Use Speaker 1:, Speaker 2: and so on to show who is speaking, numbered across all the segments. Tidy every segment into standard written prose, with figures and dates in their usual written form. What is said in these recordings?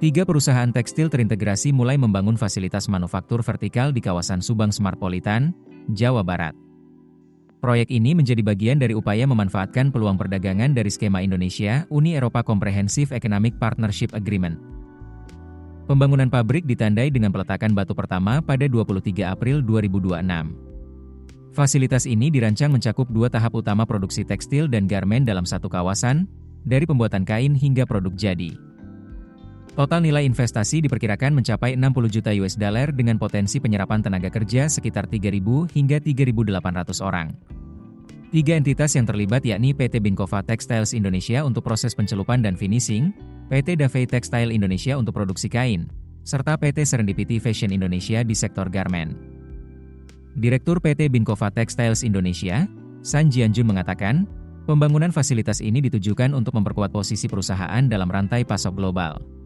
Speaker 1: Tiga perusahaan tekstil terintegrasi mulai membangun fasilitas manufaktur vertikal di kawasan Subang Semarpolitan, Jawa Barat. Proyek ini menjadi bagian dari upaya memanfaatkan peluang perdagangan dari skema Indonesia-Uni Eropa Comprehensive Economic Partnership Agreement. Pembangunan pabrik ditandai dengan peletakan batu pertama pada 23 April 2026. Fasilitas ini dirancang mencakup dua tahap utama produksi tekstil dan garmen dalam satu kawasan, dari pembuatan kain hingga produk jadi. Total nilai investasi diperkirakan mencapai 60 juta US dollar dengan potensi penyerapan tenaga kerja sekitar 3.000 hingga 3.800 orang. Tiga entitas yang terlibat yakni PT Binkova Textiles Indonesia untuk proses pencelupan dan finishing, PT Davey Textile Indonesia untuk produksi kain, serta PT Serendipity Fashion Indonesia di sektor garmen. Direktur PT Binkova Textiles Indonesia, San Jianjun mengatakan, pembangunan fasilitas ini ditujukan untuk memperkuat posisi perusahaan dalam rantai pasok global.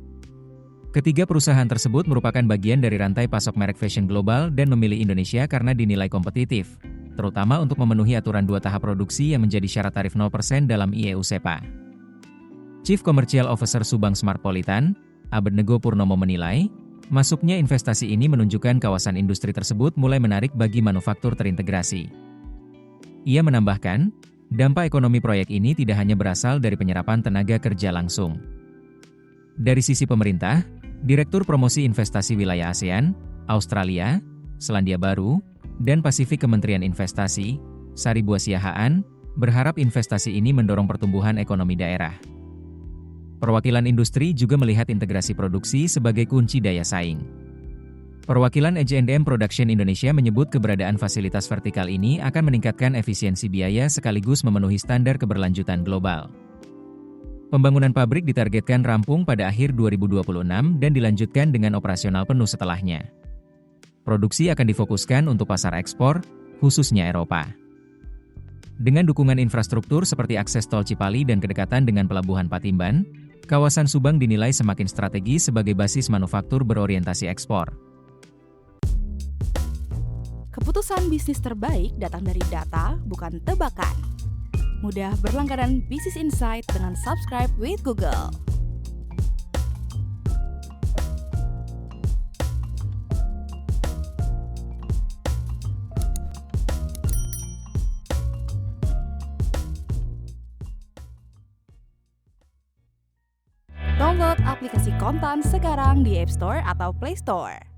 Speaker 1: Ketiga perusahaan tersebut merupakan bagian dari rantai pasok merek fashion global dan memilih Indonesia karena dinilai kompetitif, terutama untuk memenuhi aturan dua tahap produksi yang menjadi syarat tarif 0% dalam IEU-SEPA. Chief Commercial Officer Subang Semarpolitan, Abednego Purnomo menilai, masuknya investasi ini menunjukkan kawasan industri tersebut mulai menarik bagi manufaktur terintegrasi. Ia menambahkan, dampak ekonomi proyek ini tidak hanya berasal dari penyerapan tenaga kerja langsung. Dari sisi pemerintah, Direktur Promosi Investasi Wilayah ASEAN, Australia, Selandia Baru, dan Pasifik Kementerian Investasi, Sari Buasiahaan, berharap investasi ini mendorong pertumbuhan ekonomi daerah. Perwakilan industri juga melihat integrasi produksi sebagai kunci daya saing. Perwakilan H&M Production Indonesia menyebut keberadaan fasilitas vertikal ini akan meningkatkan efisiensi biaya sekaligus memenuhi standar keberlanjutan global. Pembangunan pabrik ditargetkan rampung pada akhir 2026 dan dilanjutkan dengan operasional penuh setelahnya. Produksi akan difokuskan untuk pasar ekspor, khususnya Eropa. Dengan dukungan infrastruktur seperti akses tol Cipali dan kedekatan dengan Pelabuhan Patimban, kawasan Subang dinilai semakin strategis sebagai basis manufaktur berorientasi ekspor.
Speaker 2: Keputusan bisnis terbaik datang dari data, bukan tebakan. Mudah berlangganan Business Insight dengan subscribe with Google. Download aplikasi Kontan sekarang di App Store atau Play Store.